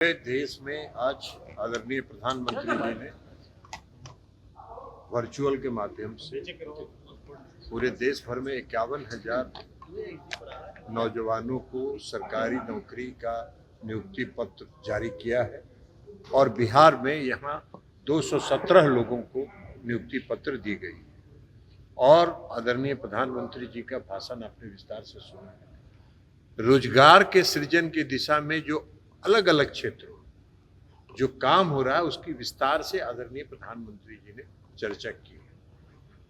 पूरे देश में आज आदरणीय प्रधानमंत्री जी ने वर्चुअल के माध्यम से पूरे देश भर में 51,000 नौजवानों को सरकारी नौकरी का नियुक्ति पत्र जारी किया है और बिहार में यहाँ 217 लोगों को नियुक्ति पत्र दी गई है। और आदरणीय प्रधानमंत्री जी का भाषण आपने विस्तार से सुना है। रोजगार के सृजन की दिशा में जो अलग अलग क्षेत्रों जो काम हो रहा है उसकी विस्तार से आदरणीय प्रधानमंत्री जी ने चर्चा की है।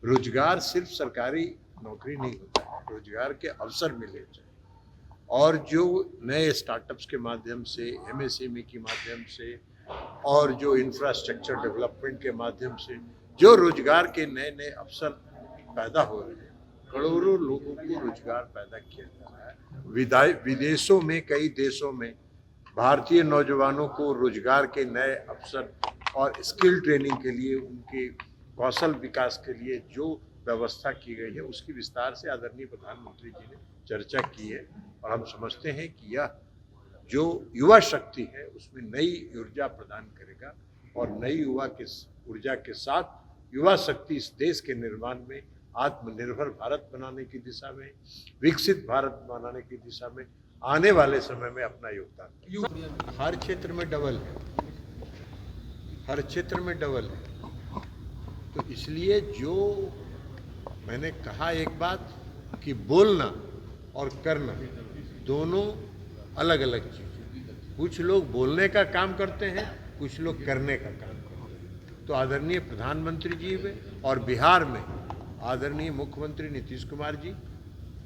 रोजगार सिर्फ सरकारी नौकरी नहीं होता है, रोजगार के अवसर मिले चाहिए और जो नए स्टार्टअप्स के माध्यम से, एमएसएमई के माध्यम से और जो इंफ्रास्ट्रक्चर डेवलपमेंट के माध्यम से जो रोजगार के नए नए अवसर पैदा हो रहे हैं, करोड़ों लोगों को रोजगार पैदा किया जा रहा है। विदेशों में, कई देशों में भारतीय नौजवानों को रोजगार के नए अवसर और स्किल ट्रेनिंग के लिए, उनके कौशल विकास के लिए जो व्यवस्था की गई है उसकी विस्तार से आदरणीय प्रधानमंत्री जी ने चर्चा की है। और हम समझते हैं कि यह जो युवा शक्ति है उसमें नई ऊर्जा प्रदान करेगा और नई युवा के ऊर्जा के साथ युवा शक्ति इस देश के निर्माण में, आत्मनिर्भर भारत बनाने की दिशा में, विकसित भारत बनाने की दिशा में आने वाले समय में अपना योगदान। हर क्षेत्र में डबल है, हर क्षेत्र में डबल है। तो इसलिए जो मैंने कहा एक बात कि बोलना और करना दोनों अलग अलग चीज़ें। कुछ लोग बोलने का काम करते हैं, कुछ लोग करने का काम करते हैं। तो आदरणीय प्रधानमंत्री जी में और बिहार में आदरणीय मुख्यमंत्री नीतीश कुमार जी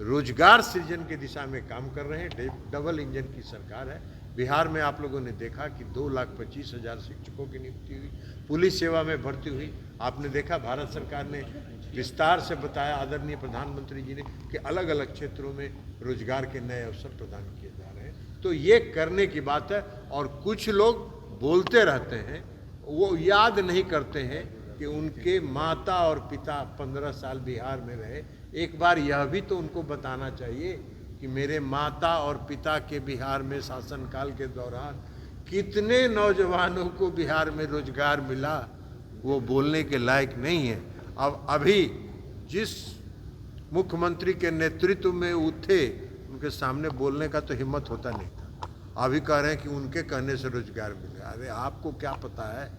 रोजगार सृजन की दिशा में काम कर रहे हैं। डबल इंजन की सरकार है। बिहार में आप लोगों ने देखा कि 2,25,000 शिक्षकों की नियुक्ति हुई, पुलिस सेवा में भर्ती हुई। आपने देखा भारत सरकार ने विस्तार से बताया, आदरणीय प्रधानमंत्री जी ने, कि अलग अलग क्षेत्रों में रोजगार के नए अवसर प्रदान किए जा रहे हैं। तो ये करने की बात है। और कुछ लोग बोलते रहते हैं, वो याद नहीं करते हैं कि उनके माता और पिता 15 साल बिहार में रहे। एक बार यह भी तो उनको बताना चाहिए कि मेरे माता और पिता के बिहार में शासनकाल के दौरान कितने नौजवानों को बिहार में रोजगार मिला। वो बोलने के लायक नहीं है। अब अभी जिस मुख्यमंत्री के नेतृत्व में उठे, उनके सामने बोलने का तो हिम्मत होता नहीं था। अभी कह रहे हैं कि उनके कहने से रोजगार मिला। अरे आपको क्या पता है?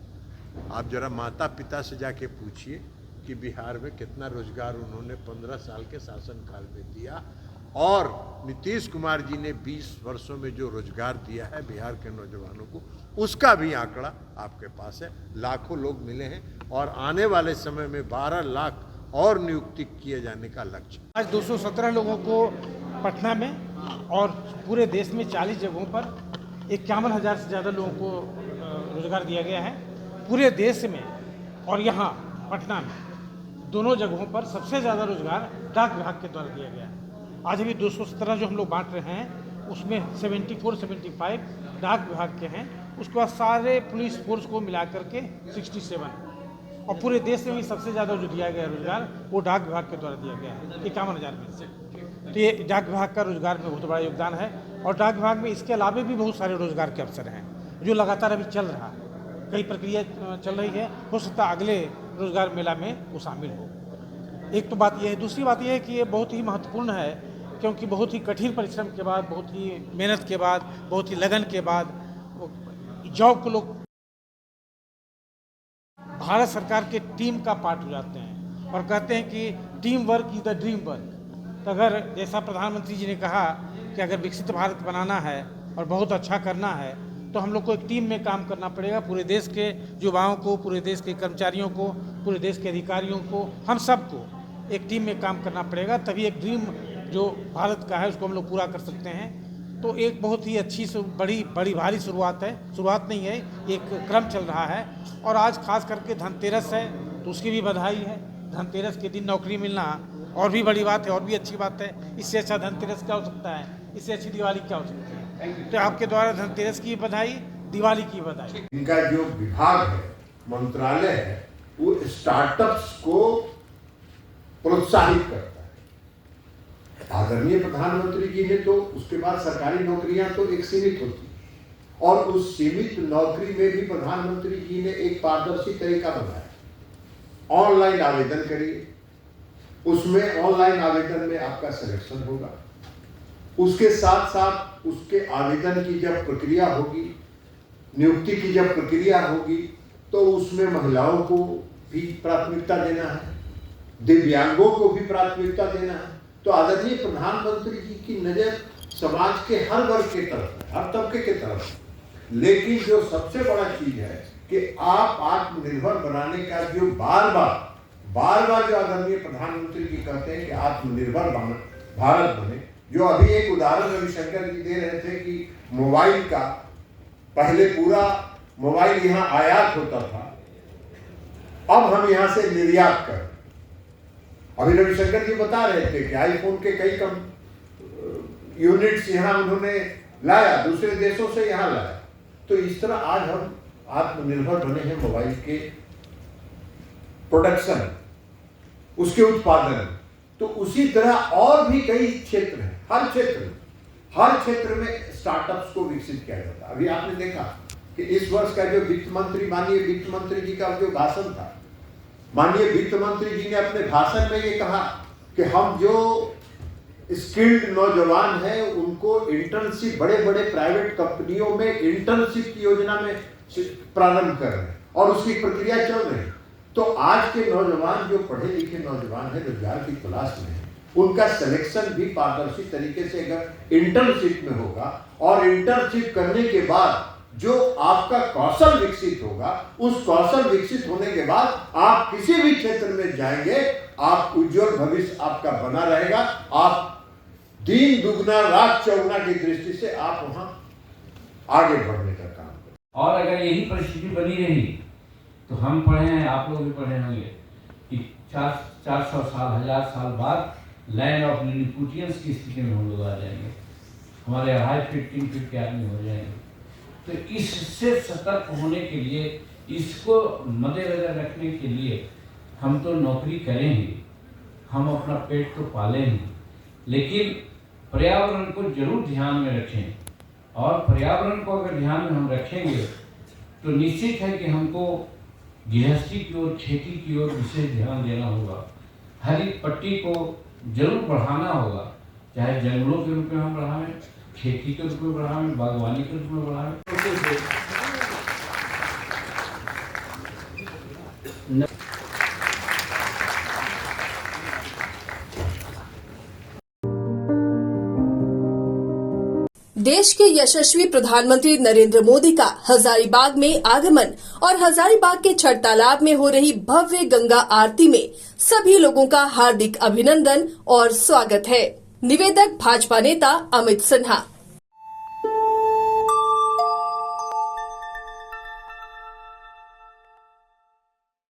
आप जरा माता पिता से जाके पूछिए कि बिहार में कितना रोजगार उन्होंने 15 साल के शासनकाल में दिया। और नीतीश कुमार जी ने 20 वर्षों में जो रोजगार दिया है बिहार के नौजवानों को, उसका भी आंकड़ा आपके पास है। लाखों लोग मिले हैं और आने वाले समय में 12 लाख और नियुक्ति किए जाने का लक्ष्य। आज 217 लोगों को पटना में और पूरे देश में 40 जगहों पर 51,000 से ज़्यादा लोगों को रोजगार दिया गया है पूरे देश में। और यहाँ पटना में दोनों जगहों पर सबसे ज़्यादा रोजगार डाक विभाग के द्वारा दिया गया है। आज अभी 217 जो हम लोग बांट रहे हैं उसमें 74-75 डाक विभाग के हैं। उसके बाद सारे पुलिस फोर्स को मिला करके 67। और पूरे देश में भी सबसे ज़्यादा जो दिया गया रोजगार वो डाक विभाग के द्वारा दिया गया है 51,000 में से। तो ये डाक विभाग का रोजगार में बहुत बड़ा योगदान है। और डाक विभाग में इसके अलावा भी बहुत सारे रोजगार के अवसर हैं जो लगातार अभी चल रहा है। कई प्रक्रिया चल रही है, हो सकता है अगले रोजगार मेला में वो शामिल हो। एक तो बात यह है। दूसरी बात यह है कि ये बहुत ही महत्वपूर्ण है क्योंकि बहुत ही कठिन परिश्रम के बाद, बहुत ही मेहनत के बाद, बहुत ही लगन के बाद जॉब को लोग भारत सरकार के टीम का पार्ट हो जाते हैं और कहते हैं कि team work is the dream work. तो अगर जैसा प्रधानमंत्री जी ने कहा कि अगर विकसित भारत बनाना है और बहुत अच्छा करना है तो हम लोग को एक टीम में काम करना पड़ेगा। पूरे देश के युवाओं को, पूरे देश के कर्मचारियों को, पूरे देश के अधिकारियों को, हम सबको एक टीम में काम करना पड़ेगा। तभी एक ड्रीम जो भारत का है उसको हम लोग पूरा कर सकते हैं। तो एक बहुत ही अच्छी बड़ी भारी शुरुआत है। शुरुआत नहीं है, एक क्रम चल रहा है। और आज खास करके धनतेरस है तो उसकी भी बधाई है। धनतेरस के दिन नौकरी मिलना और भी बड़ी बात है, और भी अच्छी बात है। इससे अच्छा धनतेरस क्या हो सकता है? इससे अच्छी दिवाली क्या हो सकती है? तो आपके द्वारा धनतेरस की बधाई, दिवाली की बधाई। इनका जो विभाग है, मंत्रालय है, वो स्टार्टअप्स को प्रोत्साहित करता है। आदरणीय प्रधानमंत्री जी ने तो उसके बाद सरकारी नौकरियां तो एक सीमित होती, और उस सीमित नौकरी में भी प्रधानमंत्री जी ने एक पारदर्शी तरीका बनाया। ऑनलाइन आवेदन करिए, उसमें ऑनलाइन आवेदन में आपका सिलेक्शन होगा। उसके साथ साथ उसके आवेदन की जब प्रक्रिया होगी, नियुक्ति की जब प्रक्रिया होगी, तो उसमें महिलाओं को भी प्राथमिकता देना है, दिव्यांगों को भी प्राथमिकता देना है। तो आदरणीय प्रधानमंत्री जी की नजर समाज के हर वर्ग के तरफ है, हर तबके के तरफ है। लेकिन जो सबसे बड़ा चीज है कि आप आत्मनिर्भर बनाने का जो बार बार जो आदरणीय प्रधानमंत्री जी कहते हैं कि आत्मनिर्भर भारत बने। जो अभी एक उदाहरण रविशंकर जी दे रहे थे कि मोबाइल का, पहले पूरा मोबाइल यहाँ आयात होता था, अब हम यहाँ से निर्यात कर। अभी रविशंकर जी बता रहे थे कि आईफोन के कई कम यूनिट्स यहाँ उन्होंने लाया, दूसरे देशों से यहाँ लाया। तो इस तरह आज हम आत्मनिर्भर बने हैं मोबाइल के प्रोडक्शन, उसके उत्पादन। तो उसी तरह और भी कई क्षेत्र हैं, हर क्षेत्र में स्टार्टअप्स को विकसित किया जाता है। अभी आपने देखा कि इस वर्ष का जो वित्त मंत्री, माननीय वित्त मंत्री जी का जो भाषण था, माननीय वित्त मंत्री जी ने अपने भाषण में ये कहा कि हम जो स्किल्ड नौजवान हैं उनको इंटर्नशिप, बड़े बड़े प्राइवेट कंपनियों में इंटर्नशिप की योजना में प्रारंभ कर रहे हैं और उसकी प्रक्रिया चल रही है। तो आज के नौजवान, जो पढ़े लिखे नौजवान हैं, रोजगार की तलाश में हैं, उनका सिलेक्शन भी पारदर्शी तरीके से अगर इंटर्नशिप में होगा और इंटर्नशिप करने के बाद जो आपका कौशल विकसित होगा, उस कौशल विकसित होने के बाद आप किसी भी क्षेत्र में जाएंगे, आप उज्जवल भविष्य आपका बना रहेगा। आप दिन दुगना रात चौगुना की दृष्टि से आप वहां आगे बढ़ने का काम करें। और अगर यही परिस्थिति बनी रही तो हम पढ़े हैं, आप लोग भी पढ़े होंगे कि 400 साल, 1000 साल बाद लैंड ऑफ लिलिपुटियंस की स्थिति में हम लोग आ जाएंगे, हमारे हाई फीट 3 फीट के आदमी हो जाएंगे। तो इससे सतर्क होने के लिए, इसको मद्देनजर रखने के लिए हम तो नौकरी करेंगे, हम अपना पेट तो पालेंगे, लेकिन पर्यावरण को जरूर ध्यान में रखें। और पर्यावरण को अगर ध्यान में हम रखेंगे तो निश्चित है कि हमको गृहस्थी की ओर, खेती की ओर विशेष ध्यान देना होगा। हरित पट्टी को जरूर बढ़ाना होगा, चाहे जंगलों के रूप में हम बढ़ाएं, खेती के रूप में बढ़ाएं, बागवानी के रूप में बढ़ाएं। देश के यशस्वी प्रधानमंत्री नरेंद्र मोदी का हजारीबाग में आगमन और हजारीबाग के छठ तालाब में हो रही भव्य गंगा आरती में सभी लोगों का हार्दिक अभिनंदन और स्वागत है। निवेदक भाजपा नेता अमित सिन्हा।